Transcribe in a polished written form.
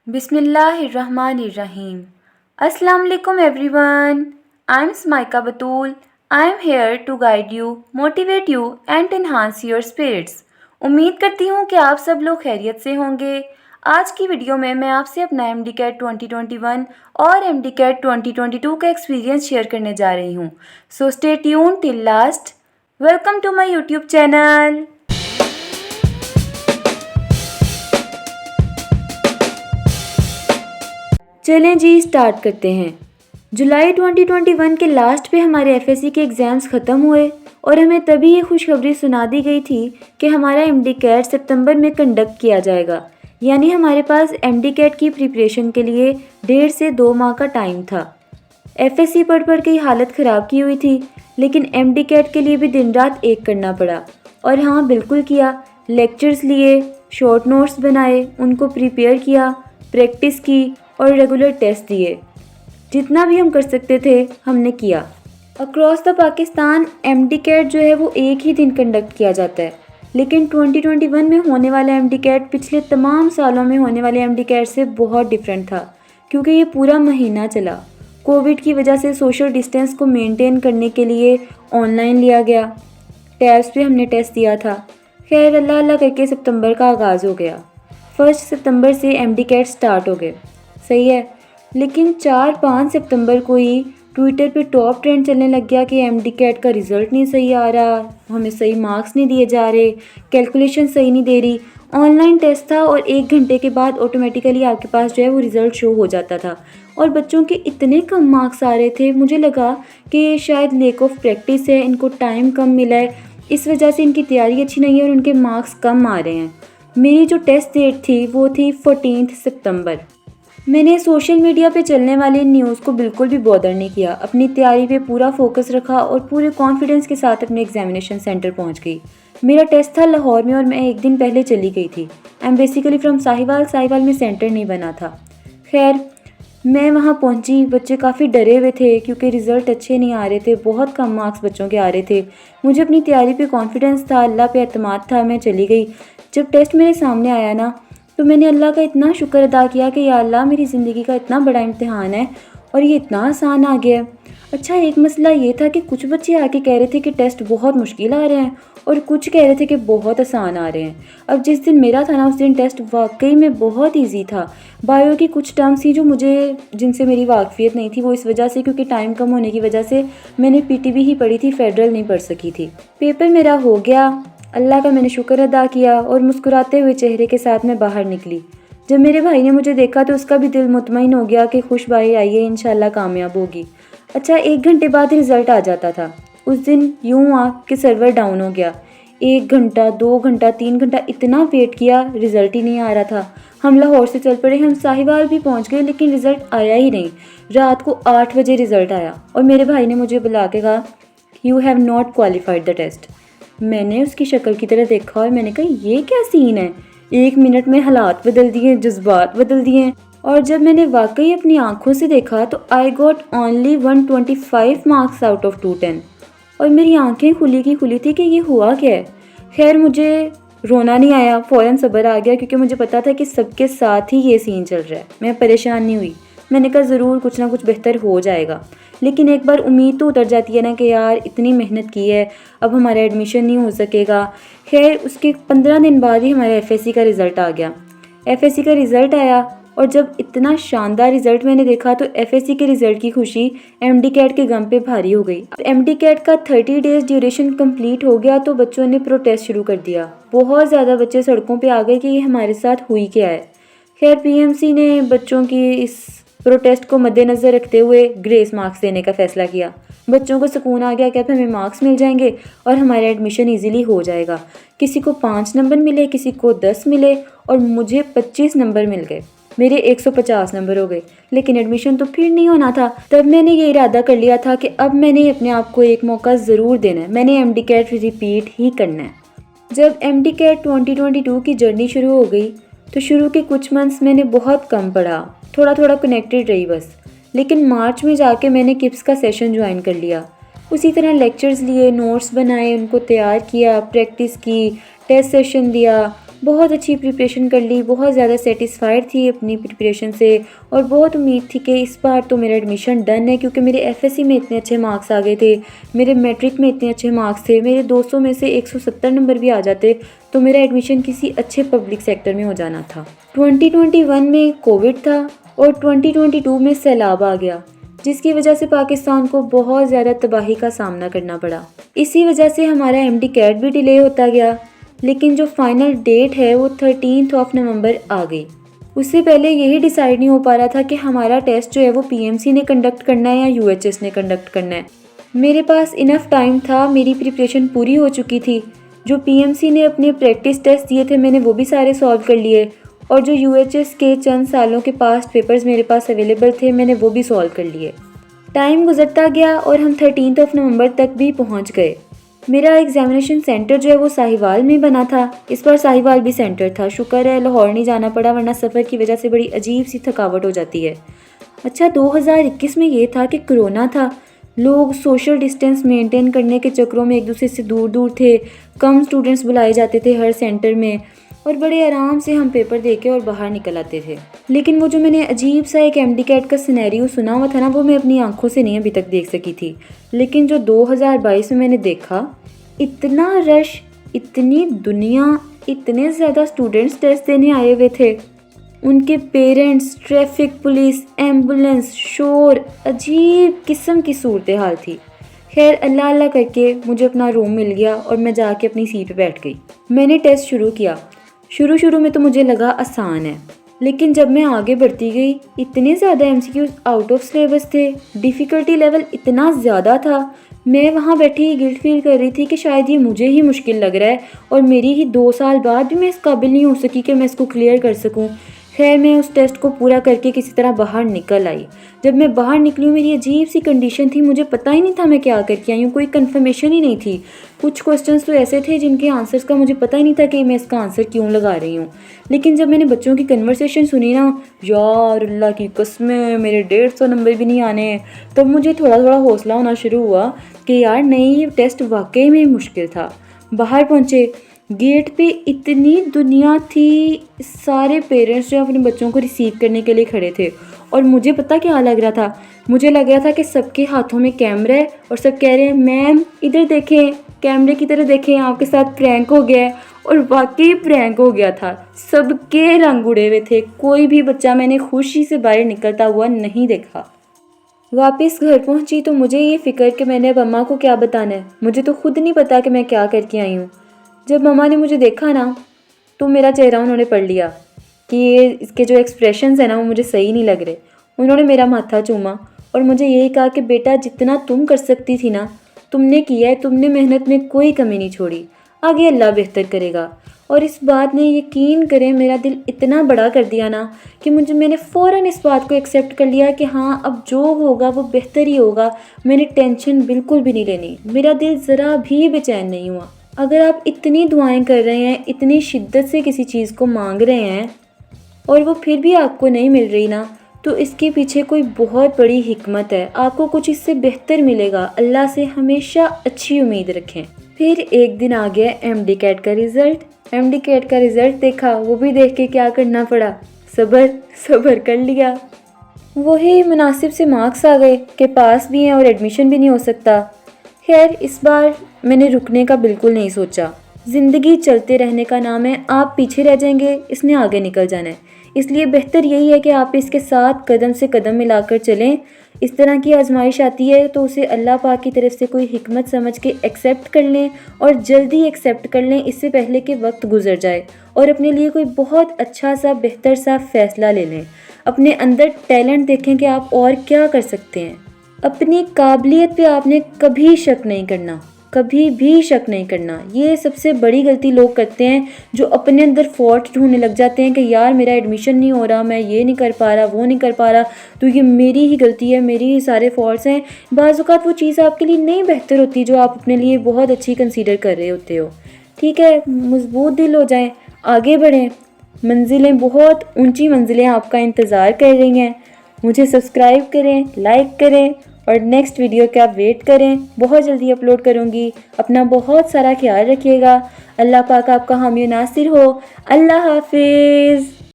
Bismillahirrahmanirrahim. Assalamu alaikum everyone. I'm Smaika Batul. I'm here to guide you, motivate you and enhance your spirits. उम्मीद करती हूँ कि आप सब लोग खैरियत से होंगे। आज की वीडियो में मैं आपसे अपना एमडी कैट 2021 और एमडी कैट 2022 का एक्सपीरियंस शेयर करने जा रही हूँ। So stay tune till last. Welcome to my YouTube channel. चलें जी स्टार्ट करते हैं। जुलाई 2021 के लास्ट पे हमारे एफएससी के एग्ज़ाम्स ख़त्म हुए और हमें तभी ये खुशखबरी सुना दी गई थी कि हमारा एमडी कैट सितंबर में कंडक्ट किया जाएगा। यानी हमारे पास एमडी कैट की प्रिपरेशन के लिए 1.5 से 2 माह का टाइम था। एफएससी पढ़ के हालत ख़राब की हुई थी, लेकिन एमडी कैट के लिए भी दिन रात एक करना पड़ा। और हाँ, बिल्कुल किया। लेक्चर्स लिए, शॉर्ट नोट्स बनाए, उनको प्रिपेयर किया, प्रैक्टिस की और रेगुलर टेस्ट दिए। जितना भी हम कर सकते थे हमने किया। Across the Pakistan MDCAT जो है वो एक ही दिन कंडक्ट किया जाता है, लेकिन 2021 में होने वाला एमडी कैट पिछले तमाम सालों में होने वाले एमडी कैट से बहुत डिफरेंट था, क्योंकि ये पूरा महीना चला। कोविड की वजह से सोशल डिस्टेंस को मेंटेन करने के लिए ऑनलाइन लिया गया। टैब्स पे हमने टेस्ट दिया था। खैर अल्लाह अल्लाह करके सितंबर का आगाज़ हो गया। 1 सितंबर से एमडी कैट स्टार्ट हो गए। सही है, लेकिन 4-5 सितंबर को ही ट्विटर पे टॉप ट्रेंड चलने लग गया कि एमडी कैट का रिज़ल्ट नहीं सही आ रहा, हमें सही मार्क्स नहीं दिए जा रहे, कैलकुलेशन सही नहीं दे रही। ऑनलाइन टेस्ट था और 1 घंटे के बाद ऑटोमेटिकली आपके पास जो है वो रिज़ल्ट शो हो जाता था। और बच्चों के इतने कम मार्क्स आ रहे थे, मुझे लगा कि शायद लेक ऑफ प्रैक्टिस है, इनको टाइम कम मिला है, इस वजह से इनकी तैयारी अच्छी नहीं है और उनके मार्क्स कम आ रहे हैं। मेरी जो टेस्ट डेट थी वो थी 14 सितंबर। मैंने सोशल मीडिया पे चलने वाली न्यूज़ को बिल्कुल भी बॉदर नहीं किया, अपनी तैयारी पे पूरा फोकस रखा और पूरे कॉन्फिडेंस के साथ अपने एग्जामिनेशन सेंटर पहुंच गई। मेरा टेस्ट था लाहौर में और मैं एक दिन पहले चली गई थी। I am basically from Sahiwal में सेंटर नहीं बना था। खैर मैं वहाँ पहुँची, बच्चे काफ़ी डरे हुए थे क्योंकि रिज़ल्ट अच्छे नहीं आ रहे थे, बहुत कम मार्क्स बच्चों के आ रहे थे। मुझे अपनी तैयारी पे कॉन्फिडेंस था, अल्लाह पे एतमाद था, मैं चली गई। जब टेस्ट मेरे सामने आया ना, तो मैंने अल्लाह का इतना शुक्र अदा किया कि या अल्लाह, मेरी ज़िंदगी का इतना बड़ा इम्तिहान है और ये इतना आसान आ गया है। अच्छा, एक मसला ये था कि कुछ बच्चे आके कह रहे थे कि टेस्ट बहुत मुश्किल आ रहे हैं और कुछ कह रहे थे कि बहुत आसान आ रहे हैं। अब जिस दिन मेरा था ना, उस दिन टेस्ट वाकई में बहुत ईजी था। बायो की कुछ टर्म्स थी जिनसे मेरी वाकफियत नहीं थी, वो इस वजह से क्योंकि टाइम कम होने की वजह से मैंने पीटीबी ही पढ़ी थी, फेडरल नहीं पढ़ सकी थी। पेपर मेरा हो गया, अल्लाह का मैंने शुक्र अदा किया और मुस्कुराते हुए चेहरे के साथ मैं बाहर निकली। जब मेरे भाई ने मुझे देखा तो उसका भी दिल मुतमईन हो गया कि खुश भाई आई है, इंशाल्लाह कामयाब होगी। अच्छा, 1 घंटे बाद रिज़ल्ट आ जाता था। उस दिन यूँ हुआ कि सर्वर डाउन हो गया। 1 घंटा, 2 घंटा, 3 घंटा इतना वेट किया, रिज़ल्ट ही नहीं आ रहा था। हम लाहौर से चल पड़े, हम साहिवाल भी पहुँच गए, लेकिन रिज़ल्ट आया ही नहीं। रात को 8 बजे रिज़ल्ट आया और मेरे भाई ने मुझे बुला के कहा, you have not qualified the test. मैंने उसकी शक्ल की तरह देखा और मैंने कहा, ये क्या सीन है? 1 मिनट में हालात बदल दिए, जज्बात बदल दिए। और जब मैंने वाकई अपनी आंखों से देखा तो I got only 125 marks out of 210 और मेरी आंखें खुली की खुली थी कि ये हुआ क्या है। खैर मुझे रोना नहीं आया, फ़ौरन सब्र आ गया, क्योंकि मुझे पता था कि सबके साथ ही ये सीन चल रहा है। मैं परेशान नहीं हुई, मैंने कहा ज़रूर कुछ ना कुछ बेहतर हो जाएगा। लेकिन एक बार उम्मीद तो उतर जाती है ना कि यार इतनी मेहनत की है, अब हमारा एडमिशन नहीं हो सकेगा। खैर उसके 15 दिन बाद ही हमारे एफएससी का रिज़ल्ट आ गया। एफएससी का रिज़ल्ट आया और जब इतना शानदार रिज़ल्ट मैंने देखा तो एफएससी के रिज़ल्ट की खुशी एमडी कैट के गम पे भारी हो गई। एमडी कैट का 30 डेज़ ड्यूरेशन कंप्लीट हो गया तो बच्चों ने प्रोटेस्ट शुरू कर दिया। बहुत ज़्यादा बच्चे सड़कों पे आ गए कि ये हमारे साथ हुई क्या है। खैर पीएमसी ने बच्चों की इस प्रोटेस्ट को मद्देनज़र रखते हुए ग्रेस मार्क्स देने का फ़ैसला किया। बच्चों को सुकून आ गया कि अब हमें मार्क्स मिल जाएंगे और हमारा एडमिशन इजीली हो जाएगा। किसी को 5 नंबर मिले, किसी को 10 मिले और मुझे 25 नंबर मिल गए। मेरे 150 नंबर हो गए, लेकिन एडमिशन तो फिर नहीं होना था। तब मैंने ये इरादा कर लिया था कि अब मैंने अपने आप को एक मौका ज़रूर देना है, मैंने एमडी कैट रिपीट ही करना है। जब एमडी कैट 2022 की जर्नी शुरू हो गई तो शुरू के कुछ मंथ्स मैंने बहुत कम पढ़ा, थोड़ा थोड़ा कनेक्टेड रही बस। लेकिन मार्च में जाके मैंने किप्स का सेशन ज्वाइन कर लिया। उसी तरह लेक्चर्स लिए, नोट्स बनाए, उनको तैयार किया, प्रैक्टिस की, टेस्ट सेशन दिया बहुत अच्छी प्रिपरेशन कर ली, बहुत ज़्यादा सेटिस्फाइड थी अपनी प्रिपरेशन से और बहुत उम्मीद थी कि इस बार तो मेरा एडमिशन डन है, क्योंकि मेरे एफएससी में इतने अच्छे मार्क्स आ गए थे, मेरे मैट्रिक में इतने अच्छे मार्क्स थे, मेरे 200 में से 170 नंबर भी आ जाते तो मेरा एडमिशन किसी अच्छे पब्लिक सेक्टर में हो जाना था। 2021 में कोविड था और 2022 में सैलाब आ गया, जिसकी वजह से पाकिस्तान को बहुत ज़्यादा तबाही का सामना करना पड़ा। इसी वजह से हमारा एमडी कैट भी डिले होता गया, लेकिन जो फाइनल डेट है वो 13 नवंबर आ गई। उससे पहले यही डिसाइड नहीं हो पा रहा था कि हमारा टेस्ट जो है वो पीएमसी ने कंडक्ट करना है या यूएचएस ने कंडक्ट करना है। मेरे पास इनफ टाइम था, मेरी प्रिपरेशन पूरी हो चुकी थी। जो पीएमसी ने अपने प्रैक्टिस टेस्ट दिए थे मैंने वो भी सारे सॉल्व कर लिए, और जो यूएचएस के चंद सालों के पास्ट पेपर्स मेरे पास अवेलेबल थे मैंने वो भी सॉल्व कर लिए। टाइम गुजरता गया और हम 13 नवंबर तक भी पहुंच गए। मेरा एग्जामिनेशन सेंटर जो है वो साहिवाल में बना था। इस बार साहिवाल भी सेंटर था, शुक्र है लाहौर नहीं जाना पड़ा, वरना सफ़र की वजह से बड़ी अजीब सी थकावट हो जाती है। अच्छा, 2021 में ये था कि कोरोना था, लोग सोशल डिस्टेंस मेंटेन करने के चक्रों में एक दूसरे से दूर दूर थे, कम स्टूडेंट्स बुलाए जाते थे हर सेंटर में, और बड़े आराम से हम पेपर दे के और बाहर निकल आते थे। लेकिन वो जो मैंने अजीब सा एक एमडी कैट का सिनेरियो सुना हुआ था ना, वो मैं अपनी आंखों से नहीं अभी तक देख सकी थी। लेकिन जो 2022 में मैंने देखा, इतना रश, इतनी दुनिया, इतने ज़्यादा स्टूडेंट्स टेस्ट देने आए हुए थे, उनके पेरेंट्स, ट्रैफिक पुलिस, एम्बुलेंस, शोर, अजीब किस्म की सूरत हाल थी। खैर अल्लाह अल्लाह करके मुझे अपना रूम मिल गया और मैं जाके अपनी सीट पे बैठ गई। मैंने टेस्ट शुरू किया। शुरू में तो मुझे लगा आसान है, लेकिन जब मैं आगे बढ़ती गई इतने ज़्यादा एमसीक्यूज आउट ऑफ सिलेबस थे, डिफ़िकल्टी लेवल इतना ज़्यादा था, मैं वहाँ बैठी ही गिल्ट फील कर रही थी कि शायद ये मुझे ही मुश्किल लग रहा है और मेरी ही 2 साल बाद भी मैं इस काबिल नहीं हो सकी कि मैं इसको क्लियर कर सकूँ। खैर मैं उस टेस्ट को पूरा करके किसी तरह बाहर निकल आई। जब मैं बाहर निकली हूँ मेरी अजीब सी कंडीशन थी, मुझे पता ही नहीं था मैं क्या करके आई हूँ, कोई कंफर्मेशन ही नहीं थी। कुछ क्वेश्चंस तो ऐसे थे जिनके आंसर्स का मुझे पता ही नहीं था कि मैं इसका आंसर क्यों लगा रही हूँ। लेकिन जब मैंने बच्चों की कन्वर्सेशन सुनी ना, यार अल्लाह की कसमें मेरे 150 नंबर भी नहीं आने, तब मुझे थोड़ा थोड़ा हौसला होना शुरू हुआ कि यार नहीं, ये टेस्ट वाकई में मुश्किल था। बाहर पहुँचे, गेट पे इतनी दुनिया थी, सारे पेरेंट्स जो अपने बच्चों को रिसीव करने के लिए खड़े थे, और मुझे पता क्या लग रहा था, मुझे लग रहा था कि सबके हाथों में कैमरा है और सब कह रहे हैं मैम इधर देखें, कैमरे की तरह देखें, आपके साथ प्रैंक हो गया है। और वाकई प्रैंक हो गया था, सबके रंग उड़े हुए थे, कोई भी बच्चा मैंने खुशी से बाहर निकलता हुआ नहीं देखा। वापस घर पहुंची तो मुझे ये फ़िक्र कि मैंने अब अम्मा को क्या बताना है, मुझे तो खुद नहीं पता कि मैं क्या करके आई हूँ। जब मम्मा ने मुझे देखा ना तो मेरा चेहरा उन्होंने पढ़ लिया कि ये इसके जो एक्सप्रेशंस हैं ना वो मुझे सही नहीं लग रहे। उन्होंने मेरा माथा चूमा और मुझे यही कहा कि बेटा जितना तुम कर सकती थी ना तुमने किया है, तुमने मेहनत में कोई कमी नहीं छोड़ी, आगे अल्लाह बेहतर करेगा। और इस बात ने यकीन करें मेरा दिल इतना बड़ा कर दिया ना कि मैंने फ़ौरन इस बात को एक्सेप्ट कर लिया कि हाँ अब जो होगा वो बेहतर ही होगा। मैंने टेंशन बिल्कुल भी नहीं लेनी, मेरा दिल ज़रा भी बेचैन नहीं हुआ। अगर आप इतनी दुआएं कर रहे हैं, इतनी शिद्दत से किसी चीज़ को मांग रहे हैं और वो फिर भी आपको नहीं मिल रही ना, तो इसके पीछे कोई बहुत बड़ी हिकमत है, आपको कुछ इससे बेहतर मिलेगा। अल्लाह से हमेशा अच्छी उम्मीद रखें। फिर एक दिन आ गया एमडी कैट का रिज़ल्ट। एमडी कैट का रिज़ल्ट देखा, वो भी देख के क्या करना पड़ा, सब्र कर लिया। वही मुनासिब से मार्क्स आ गए कि पास भी हैं और एडमिशन भी नहीं हो सकता। खैर इस बार मैंने रुकने का बिल्कुल नहीं सोचा। ज़िंदगी चलते रहने का नाम है, आप पीछे रह जाएंगे, इसने आगे निकल जाना है। इसलिए बेहतर यही है कि आप इसके साथ कदम से कदम मिलाकर चलें। इस तरह की आजमाइश आती है तो उसे अल्लाह पाक की तरफ से कोई हिकमत समझ के एक्सेप्ट कर लें और जल्दी एक्सेप्ट कर लें, इससे पहले कि वक्त गुजर जाए, और अपने लिए कोई बहुत अच्छा सा बेहतर सा फ़ैसला ले लें। अपने अंदर टैलेंट देखें कि आप और क्या कर सकते हैं। अपनी काबिलियत पे आपने कभी शक नहीं करना, कभी भी शक नहीं करना। ये सबसे बड़ी गलती लोग करते हैं जो अपने अंदर फॉल्ट ढूंढने लग जाते हैं कि यार मेरा एडमिशन नहीं हो रहा, मैं ये नहीं कर पा रहा, वो नहीं कर पा रहा, तो ये मेरी ही गलती है, मेरी ही सारे फॉल्ट्स हैं। बाज़ औक़ात वो चीज़ आपके लिए नहीं बेहतर होती जो आप अपने लिए बहुत अच्छी कंसीडर कर रहे होते हो। ठीक है, मजबूत दिल हो जाएं, आगे बढ़ें, मंजिलें, बहुत ऊंची मंजिलें आपका इंतज़ार कर रही हैं। मुझे सब्सक्राइब करें, लाइक करें और नेक्स्ट वीडियो का आप वेट करें, बहुत जल्दी अपलोड करूँगी। अपना बहुत सारा ख्याल रखिएगा। अल्लाह पाक आपका हामी नासिर हो। अल्लाह हाफिज़।